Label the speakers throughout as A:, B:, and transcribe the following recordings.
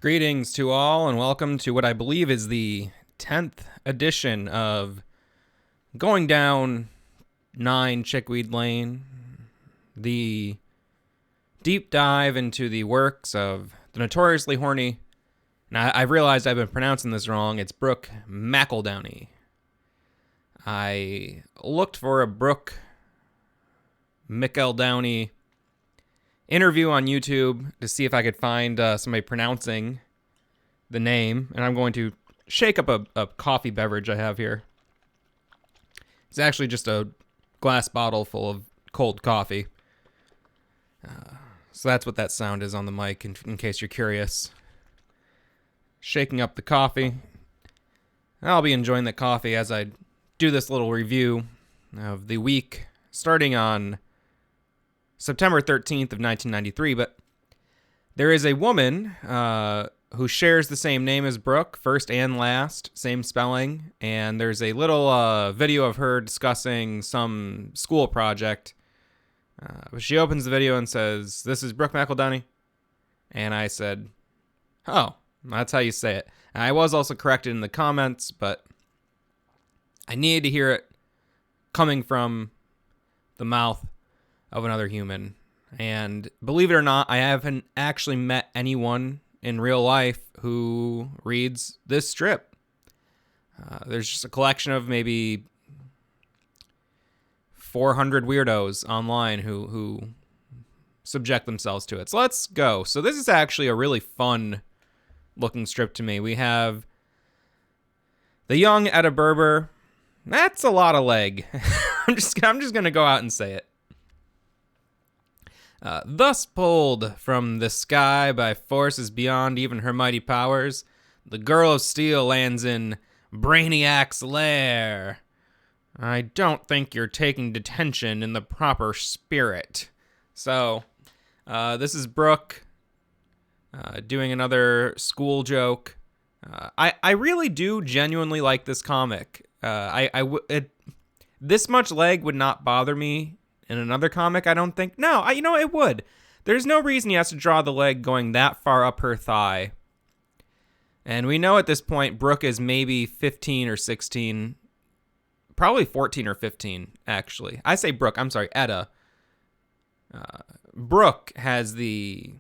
A: Greetings to all, and welcome to what I believe is the 10th edition of Going Down 9 Chickweed Lane, the deep dive into the works of the notoriously horny, and I realized I've been pronouncing this wrong, it's Brooke McEldowney. I looked for a Brooke McEldowney interview on YouTube to see if I could find somebody pronouncing the name, and I'm going to shake up a coffee beverage I have here. It's actually just a glass bottle full of cold coffee. So that's what that sound is on the mic, in case you're curious. Shaking up the coffee. I'll be enjoying the coffee as I do this little review of the week, starting on September 13th of 1993, but there is a woman who shares the same name as Brooke, first and last, same spelling, and there's a little video of her discussing some school project. She opens the video and says, "This is Brooke McEldowney," and I said, "Oh, that's how you say it." And I was also corrected in the comments, but I needed to hear it coming from the mouth of another human. And believe it or not, I haven't actually met anyone in real life who reads this strip. There's just a collection of maybe 400 weirdos online who subject themselves to it. So let's go. So this is actually a really fun looking strip to me. We have the young Etta Berber. That's a lot of leg. I'm just going to go out and say it. Thus pulled from the sky by forces beyond even her mighty powers, the girl of steel lands in Brainiac's lair. I don't think you're taking detention in the proper spirit. So, this is Brooke doing another school joke. I really do genuinely like this comic. This much leg would not bother me in another comic, I don't think. No, it would. There's no reason he has to draw the leg going that far up her thigh. And we know at this point Brooke is maybe 15 or 16. Probably 14 or 15, actually. I say Brooke. I'm sorry, Etta. Brooke has the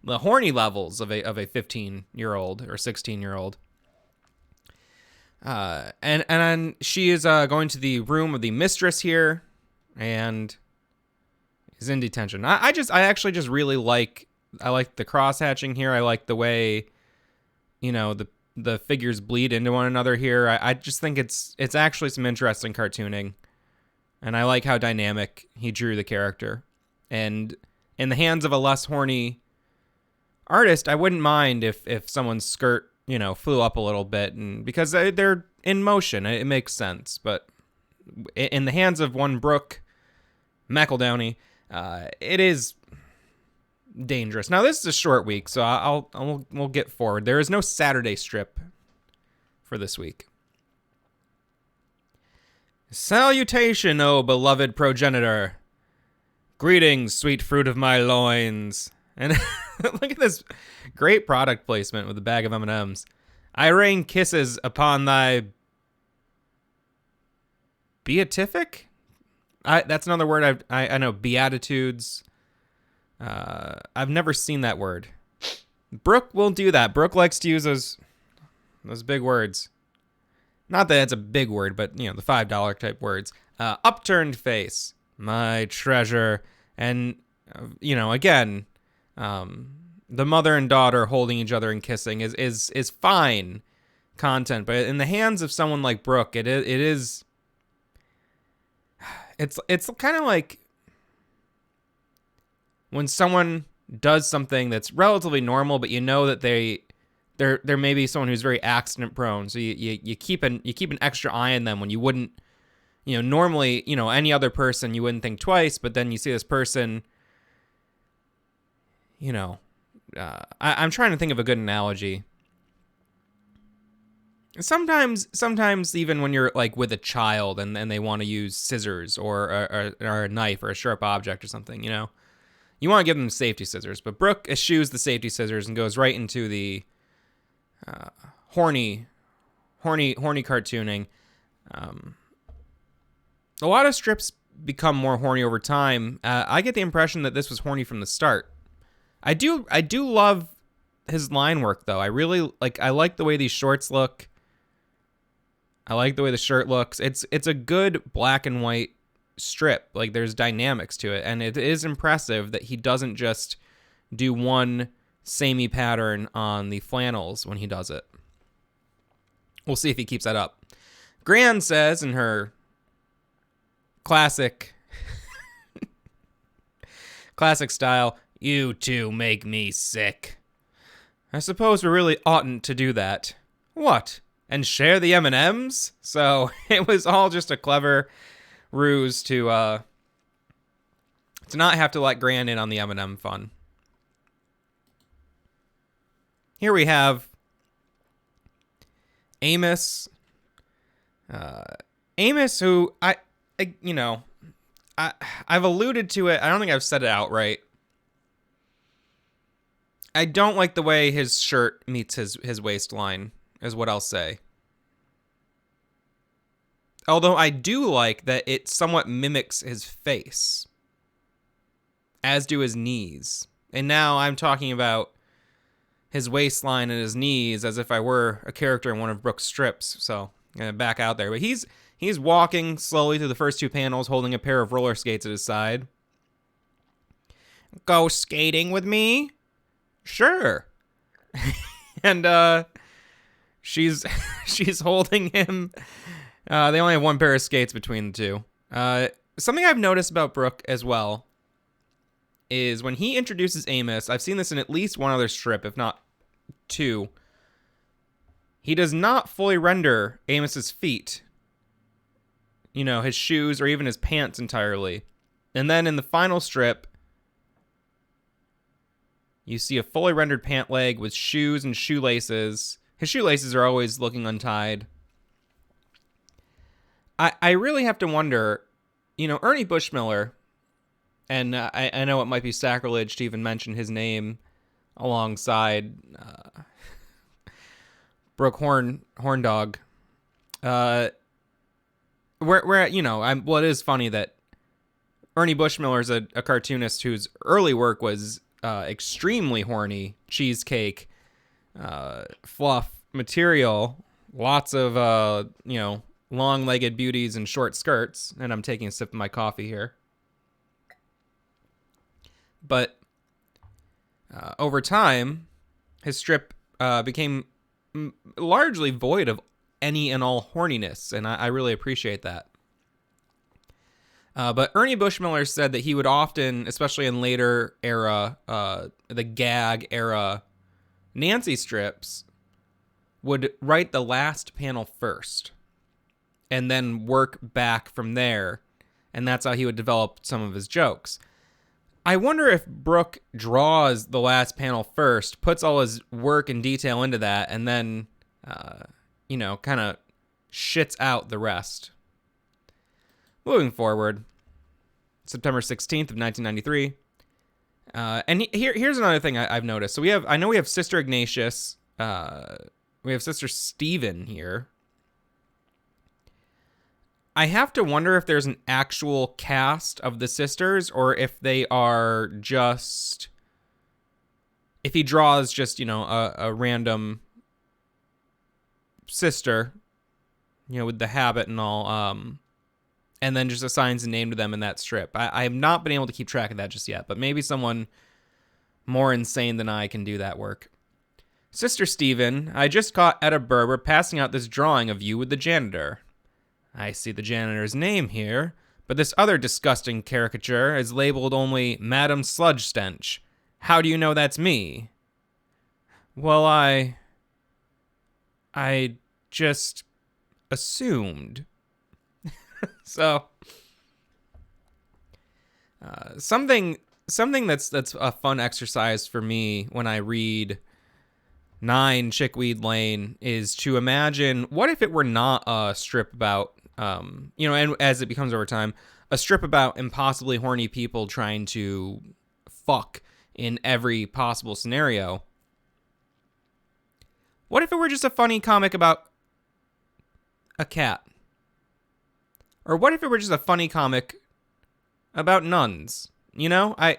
A: the horny levels of a 15-year-old or 16-year-old. And she is going to the room of the mistress here, and is in detention. I actually just really like the cross hatching here. I like the way, the figures bleed into one another here. I just think it's actually some interesting cartooning, and I like how dynamic he drew the character. And in the hands of a less horny artist, I wouldn't mind if someone's skirt flew up a little bit, and because they're in motion, it makes sense. But in the hands of one Brooke McEldowney, it is dangerous. Now, this is a short week, so we'll get forward. There is no Saturday strip for this week. Salutation, O beloved progenitor. Greetings, sweet fruit of my loins. And look at this great product placement with a bag of M&Ms. I rain kisses upon thy beatific? That's another word I know. Beatitudes. I've never seen that word. Brooke will do that. Brooke likes to use those big words. Not that it's a big word, but the $5 type words. Upturned face, my treasure, and again. The mother and daughter holding each other and kissing is fine content, but in the hands of someone like Brooke, it's kind of like when someone does something that's relatively normal, but that there may be someone who's very accident prone, so you keep an extra eye on them when you wouldn't, normally, any other person you wouldn't think twice, but then you see this person. I'm trying to think of a good analogy. Sometimes even when you're like with a child and they want to use scissors or a knife or a sharp object or something, You want to give them safety scissors, but Brooke eschews the safety scissors and goes right into the horny cartooning. A lot of strips become more horny over time. I get the impression that this was horny from the start. I do love his line work though. I like the way these shorts look. I like the way the shirt looks. It's a good black and white strip. Like, there's dynamics to it, and it is impressive that he doesn't just do one samey pattern on the flannels when he does it. We'll see if he keeps that up. Gran says in her classic style, "You two make me sick. I suppose we really oughtn't to do that." What? And share the M&Ms? So it was all just a clever ruse to not have to let Gran in on the M&M fun. Here we have Amos. Amos, who I've alluded to it. I don't think I've said it outright. I don't like the way his shirt meets his waistline, is what I'll say. Although I do like that it somewhat mimics his face, as do his knees. And now I'm talking about his waistline and his knees as if I were a character in one of Brooke's strips. So I'm gonna back out there. But he's walking slowly through the first two panels, holding a pair of roller skates at his side. Go skating with me? Sure. And she's holding him. They only have one pair of skates between the two. Something I've noticed about Brooke as well is when he introduces Amos, I've seen this in at least one other strip, if not two, he does not fully render Amos's feet, his shoes or even his pants entirely. And then in the final strip, you see a fully rendered pant leg with shoes and shoelaces. His shoelaces are always looking untied. I really have to wonder, Ernie Bushmiller, and I know it might be sacrilege to even mention his name alongside Brooke Horndog. Well, it is funny that Ernie Bushmiller is a cartoonist whose early work was extremely horny, cheesecake, fluff material, lots of, long-legged beauties and short skirts. And I'm taking a sip of my coffee here. But over time, his strip became largely void of any and all horniness, and I really appreciate that. But Ernie Bushmiller said that he would often, especially in later era, the gag era Nancy strips, would write the last panel first and then work back from there. And that's how he would develop some of his jokes. I wonder if Brooke draws the last panel first, puts all his work and detail into that, and then, kind of shits out the rest. Moving forward, September 16th of 1993. And here's another thing I've noticed. So we have Sister Ignatius. We have Sister Stephen here. I have to wonder if there's an actual cast of the sisters or if they are just... If he draws just, a random sister, with the habit and all, and then just assigns a name to them in that strip. I have not been able to keep track of that just yet, but maybe someone more insane than I can do that work. Sister Stephen, I just caught Etta Berber passing out this drawing of you with the janitor. I see the janitor's name here, but this other disgusting caricature is labeled only Madam Sludge Stench. How do you know that's me? Well, I just assumed. So, something that's a fun exercise for me when I read 9 Chickweed Lane is to imagine, what if it were not a strip about, and as it becomes over time, a strip about impossibly horny people trying to fuck in every possible scenario. What if it were just a funny comic about a cat? Or what if it were just a funny comic about nuns? You know, I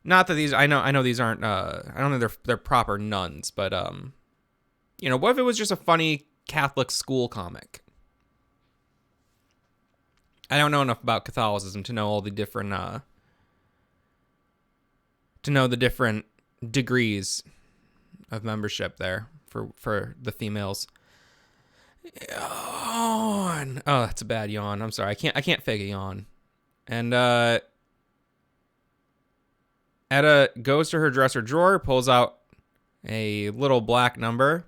A: not that these, I know these aren't, I don't think they're proper nuns, but, you know, what if it was just a funny Catholic school comic? I don't know enough about Catholicism to know all the different, to know the different degrees of membership there for the females. Yawn. Oh, that's a bad yawn. I'm sorry. I can't fake a yawn. And Etta goes to her dresser drawer, pulls out a little black number.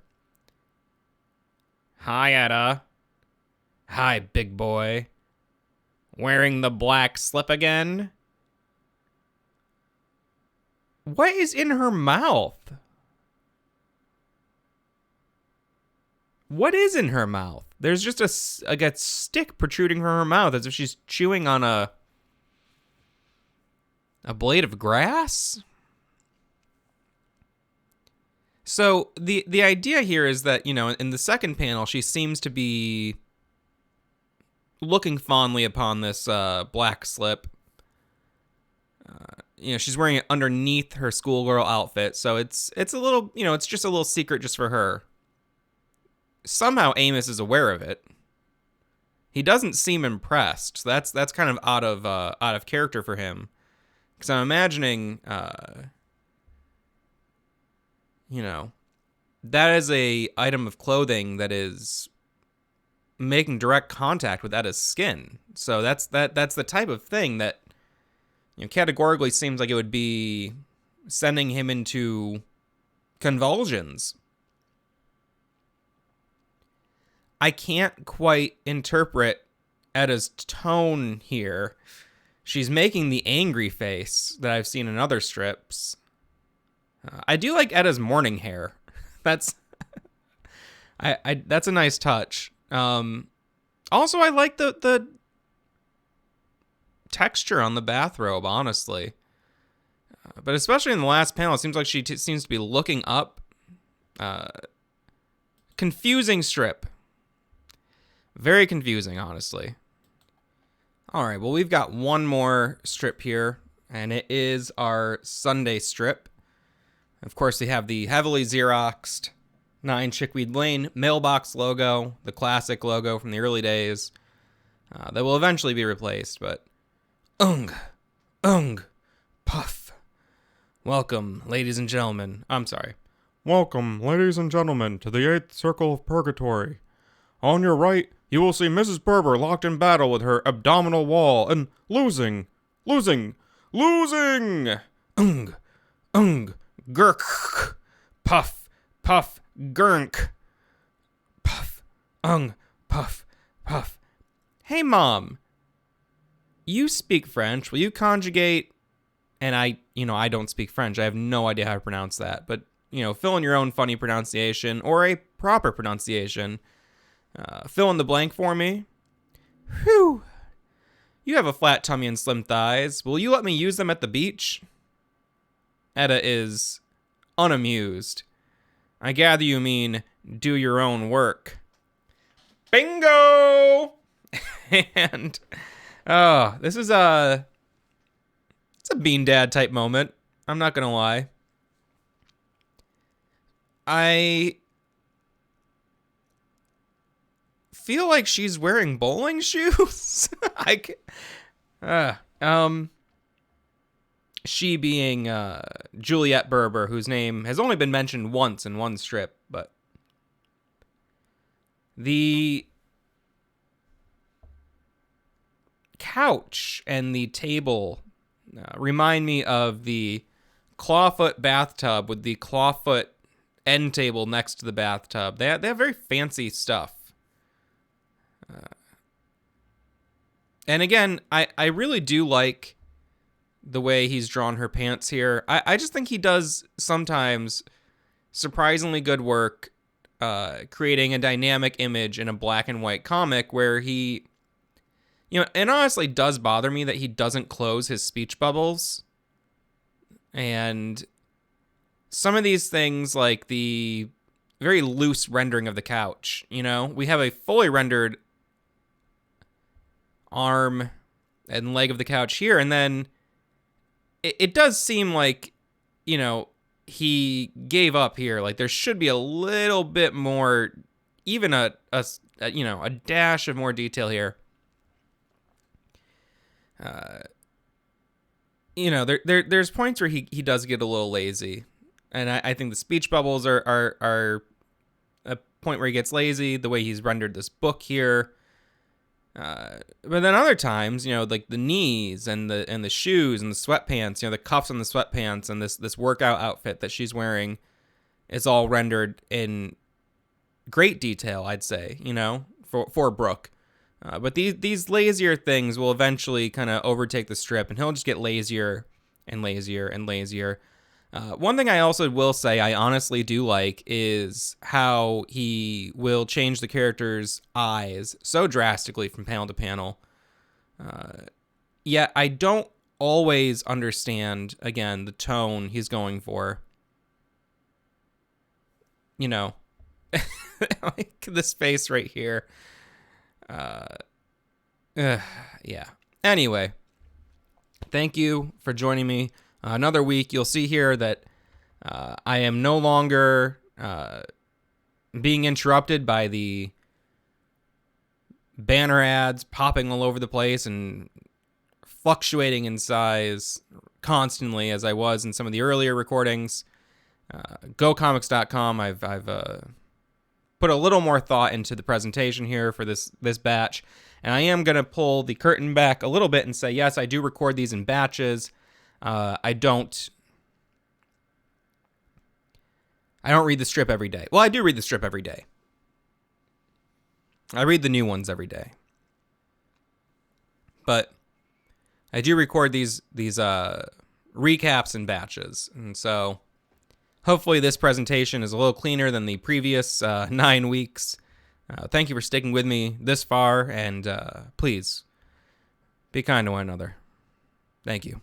A: Hi, Etta. Hi, big boy. Wearing the black slip again? What is in her mouth? What is in her mouth? There's just a stick protruding from her mouth as if she's chewing on a blade of grass? So the idea here is that, you know, in the second panel, she seems to be looking fondly upon this black slip. You know, she's wearing it underneath her schoolgirl outfit, so it's a little, you know, it's just a little secret just for her. Somehow Amos is aware of it. He doesn't seem impressed. So that's kind of out of character for him, because I'm imagining, you know, that is a item of clothing that is making direct contact with Etta's skin. So that's the type of thing that, you know, categorically seems like it would be sending him into convulsions. I can't quite interpret Etta's tone here. She's making the angry face that I've seen in other strips. I do like Etta's morning hair. That's that's a nice touch. Also, I like the texture on the bathrobe, honestly. But especially in the last panel, it seems like she seems to be looking up. Confusing strip. Very confusing, honestly. All right, well, we've got one more strip here, and it is our Sunday strip. Of course, we have the heavily Xeroxed 9 Chickweed Lane mailbox logo, the classic logo from the early days, that will eventually be replaced, but ung, puff. Welcome, ladies and gentlemen. I'm sorry. Welcome, ladies and gentlemen, to the 8th Circle of Purgatory. On your right, you will see Mrs. Berber locked in battle with her abdominal wall and losing. Ung, gurk, puff, gurnk, puff, puff. Hey, Mom, you speak French. Will you conjugate? And I don't speak French. I have no idea how to pronounce that. But, you know, fill in your own funny pronunciation or a proper pronunciation. Fill in the blank for me. Whew. You have a flat tummy and slim thighs. Will you let me use them at the beach? Etta is unamused. I gather you mean do your own work. Bingo! And, this is it's a Bean Dad type moment. I'm not gonna lie. I feel like she's wearing bowling shoes. She being Juliette Berber, whose name has only been mentioned once in one strip, but the couch and the table remind me of the clawfoot bathtub with the clawfoot end table next to the bathtub. They have very fancy stuff. And again, I really do like the way he's drawn her pants here. I just think he does sometimes surprisingly good work creating a dynamic image in a black and white comic where he You know, it honestly does bother me that he doesn't close his speech bubbles. And some of these things, like the very loose rendering of the couch, you know, we have a fully rendered arm and leg of the couch here, and then it does seem like, you know, he gave up here. Like there should be a little bit more, even a you know, a dash of more detail here. You know, there's points where he does get a little lazy, and I think the speech bubbles are a point where he gets lazy. The way he's rendered this book here. But then other times, you know, like the knees and the shoes and the sweatpants, you know, the cuffs on the sweatpants and this workout outfit that she's wearing is all rendered in great detail, I'd say, you know, for Brooke. But these lazier things will eventually kind of overtake the strip, and he'll just get lazier and lazier and lazier. One thing I also will say I honestly do like is how he will change the character's eyes so drastically from panel to panel. Yet I don't always understand, again, the tone he's going for. You know, like this face right here. Yeah. Anyway, thank you for joining me. Another week, you'll see here that I am no longer being interrupted by the banner ads popping all over the place and fluctuating in size constantly as I was in some of the earlier recordings. GoComics.com, I've put a little more thought into the presentation here for this batch, and I am going to pull the curtain back a little bit and say, yes, I do record these in batches. I don't read the strip every day. Well, I do read the strip every day. I read the new ones every day. But I do record these recaps in batches. And so hopefully this presentation is a little cleaner than the previous 9 weeks. Thank you for sticking with me this far, and please be kind to one another. Thank you.